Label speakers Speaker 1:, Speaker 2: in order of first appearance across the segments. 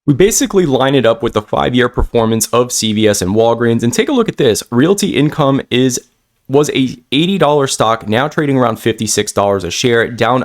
Speaker 1: We basically line it up with the 5-year performance of CVS and Walgreens, and take a look at this. Realty Income was a $80 stock, now trading around $56 a share, down.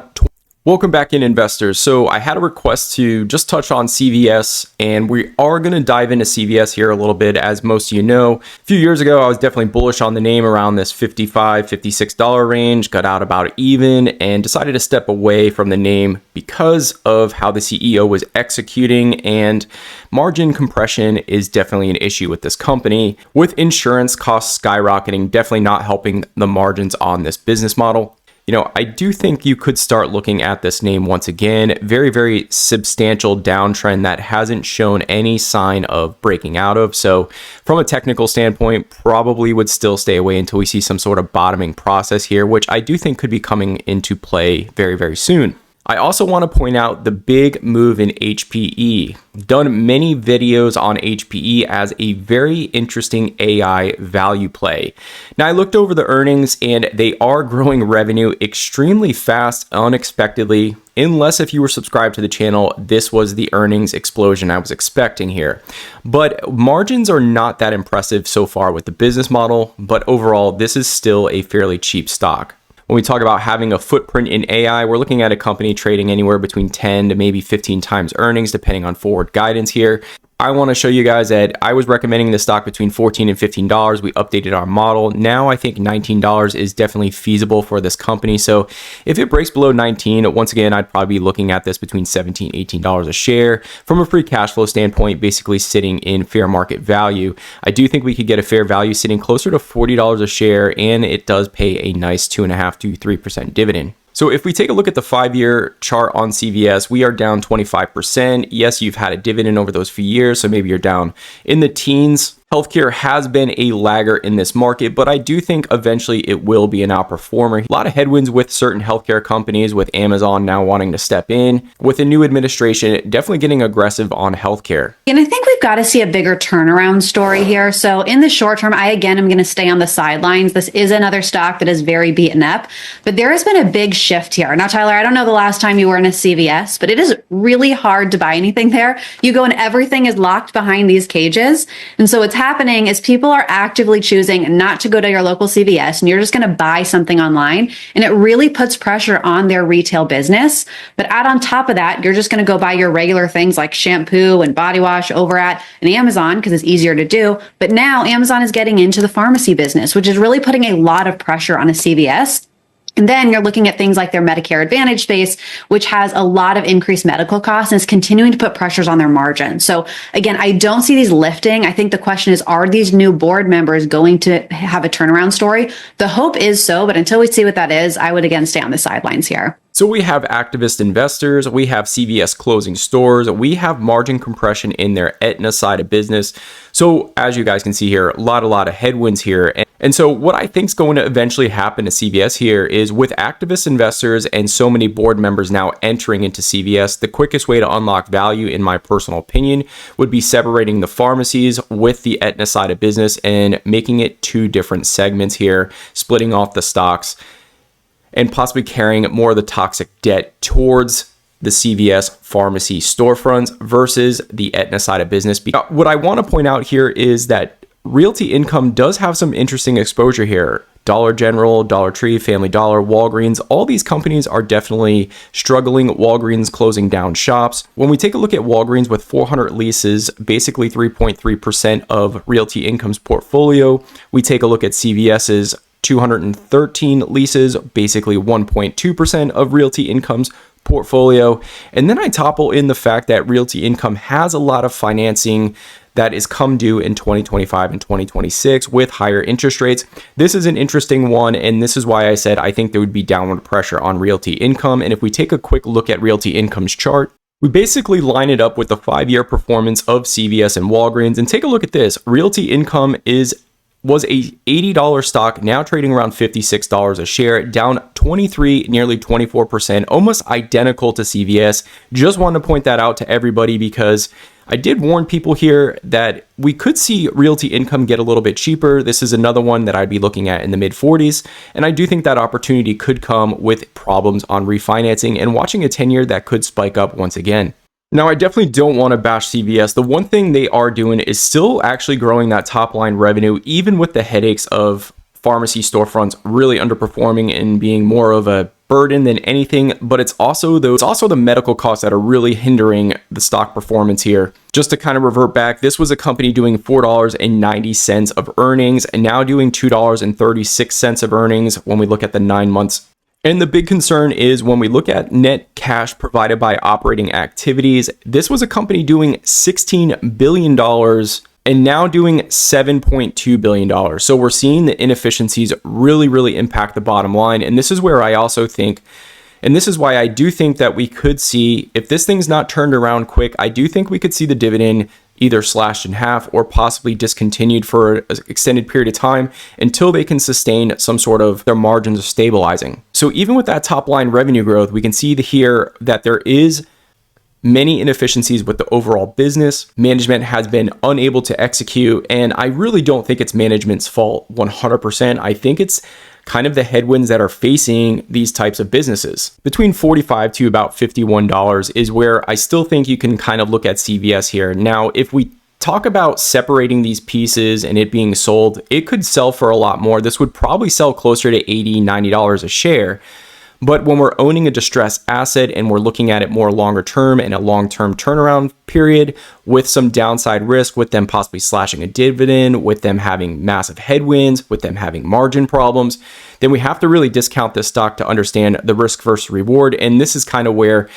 Speaker 1: Welcome back in, investors. So I had a request to just touch on CVS, and we are going to dive into CVS here a little bit. As most of you know, a few years ago, I was definitely bullish on the name around this $55, $56 range, got out about even, and decided to step away from the name because of how the CEO was executing, and margin compression is definitely an issue with this company. With insurance costs skyrocketing, definitely not helping the margins on this business model. I do think you could start looking at this name once again. Very, very substantial downtrend that hasn't shown any sign of breaking out of. So from a technical standpoint, probably would still stay away until we see some sort of bottoming process here, which I do think could be coming into play very, very soon. I also want to point out the big move in HPE. Done many videos on HPE as a very interesting AI value play. Now, I looked over the earnings and they are growing revenue extremely fast, unexpectedly. Unless if you were subscribed to the channel, this was the earnings explosion I was expecting here. But margins are not that impressive so far with the business model, but overall, this is still a fairly cheap stock. When we talk about having a footprint in AI, we're looking at a company trading anywhere between 10 to maybe 15 times earnings, depending on forward guidance here. I want to show you guys that I was recommending the stock between $14 and $15. We updated our model. Now I think $19 is definitely feasible for this company. So if it breaks below 19, once again, I'd probably be looking at this between $17, $18 a share. From a free cash flow standpoint, basically sitting in fair market value. I do think we could get a fair value sitting closer to $40 a share, and it does pay a nice 2.5 to 3% dividend. So if we take a look at the 5-year chart on CVS, we are down 25%. Yes, you've had a dividend over those few years, so maybe you're down in the teens. Healthcare has been a lagger in this market, but I do think eventually it will be an outperformer. A lot of headwinds with certain healthcare companies, with Amazon now wanting to step in. With a new administration, definitely getting aggressive on healthcare.
Speaker 2: And I think we've got to see a bigger turnaround story here. So in the short term, I again am going to stay on the sidelines. This is another stock that is very beaten up, but there has been a big shift here. Now, Tyler, I don't know the last time you were in a CVS, but it is really hard to buy anything there. You go and everything is locked behind these cages. And so what's happening is people are actively choosing not to go to your local CVS, and you're just going to buy something online, and it really puts pressure on their retail business. But add on top of that, you're just going to go buy your regular things like shampoo and body wash over at an Amazon because it's easier to do. But now Amazon is getting into the pharmacy business, which is really putting a lot of pressure on a CVS. And then you're looking at things like their Medicare Advantage space, which has a lot of increased medical costs and is continuing to put pressures on their margin. So again, I don't see these lifting. I think the question is, are these new board members going to have a turnaround story? The hope is so, but until we see what that is, I would again stay on the sidelines here.
Speaker 1: So we have activist investors, we have CVS closing stores, we have margin compression in their Aetna side of business. So as you guys can see here, a lot of headwinds here. And so what I think is going to eventually happen to CVS here is, with activist investors and so many board members now entering into CVS, the quickest way to unlock value, in my personal opinion, would be separating the pharmacies with the Aetna side of business and making it two different segments here, splitting off the stocks, and possibly carrying more of the toxic debt towards the CVS pharmacy storefronts versus the Aetna side of business. What I want to point out here is that Realty Income does have some interesting exposure here. Dollar General, Dollar Tree, Family Dollar, Walgreens, all these companies are definitely struggling. Walgreens closing down shops. When we take a look at Walgreens with 400 leases, basically 3.3% of Realty Income's portfolio, we take a look at CVS's 213 leases, basically 1.2% of Realty Income's portfolio. And then I topple in the fact that Realty Income has a lot of financing that is come due in 2025 and 2026 with higher interest rates. This is an interesting one, and this is why I said I think there would be downward pressure on Realty Income. And if we take a quick look at Realty Income's chart, we basically line it up with the 5-year performance of CVS and Walgreens. And take a look at this. Realty Income was a $80 stock, now trading around $56 a share, down 23, nearly 24%, almost identical to CVS. Just wanted to point that out to everybody because I did warn people here that we could see Realty Income get a little bit cheaper. This is another one that I'd be looking at in the mid 40s. And I do think that opportunity could come with problems on refinancing and watching a 10-year that could spike up once again. Now, I definitely don't want to bash CVS. The one thing they are doing is still actually growing that top line revenue, even with the headaches of pharmacy storefronts really underperforming and being more of a burden than anything. But it's also the medical costs that are really hindering the stock performance here. Just to kind of revert back, this was a company doing $4.90 of earnings and now doing $2.36 of earnings when we look at the 9 months. And the big concern is when we look at net cash provided by operating activities, this was a company doing $16 billion and now doing $7.2 billion. So we're seeing the inefficiencies really impact the bottom line. And this is where I also think, and this is why I do think that we could see, if this thing's not turned around quick, I do think we could see the dividend either slashed in half or possibly discontinued for an extended period of time until they can sustain some sort of their margins are stabilizing. So even with that top line revenue growth, we can see here that there is many inefficiencies with the overall business. Management has been unable to execute, and I really don't think it's management's fault 100%. I think it's kind of the headwinds that are facing these types of businesses. Between $45 to about $51 is where I still think you can kind of look at CVS here. Now, if we talk about separating these pieces and it being sold, it could sell for a lot more. This would probably sell closer to $80, $90 a share. But when we're owning a distressed asset and we're looking at it more longer term and a long-term turnaround period with some downside risk, with them possibly slashing a dividend, with them having massive headwinds, with them having margin problems, then we have to really discount this stock to understand the risk versus reward. And this is kind of where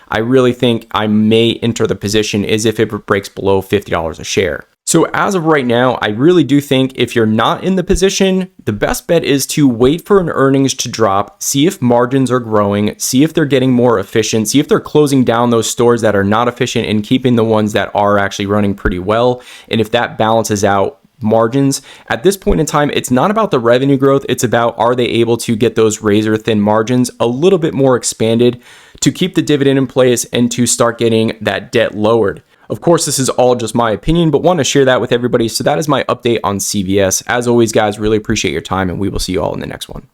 Speaker 1: I really think I may enter the position, is if it breaks below $50 a share. So as of right now, I really do think if you're not in the position, the best bet is to wait for an earnings to drop, see if margins are growing, see if they're getting more efficient, see if they're closing down those stores that are not efficient and keeping the ones that are actually running pretty well. And if that balances out margins, at this point in time, it's not about the revenue growth. It's about, are they able to get those razor thin margins a little bit more expanded to keep the dividend in place and to start getting that debt lowered. Of course, this is all just my opinion, but want to share that with everybody. So that is my update on CVS. As always, guys, really appreciate your time, and we will see you all in the next one.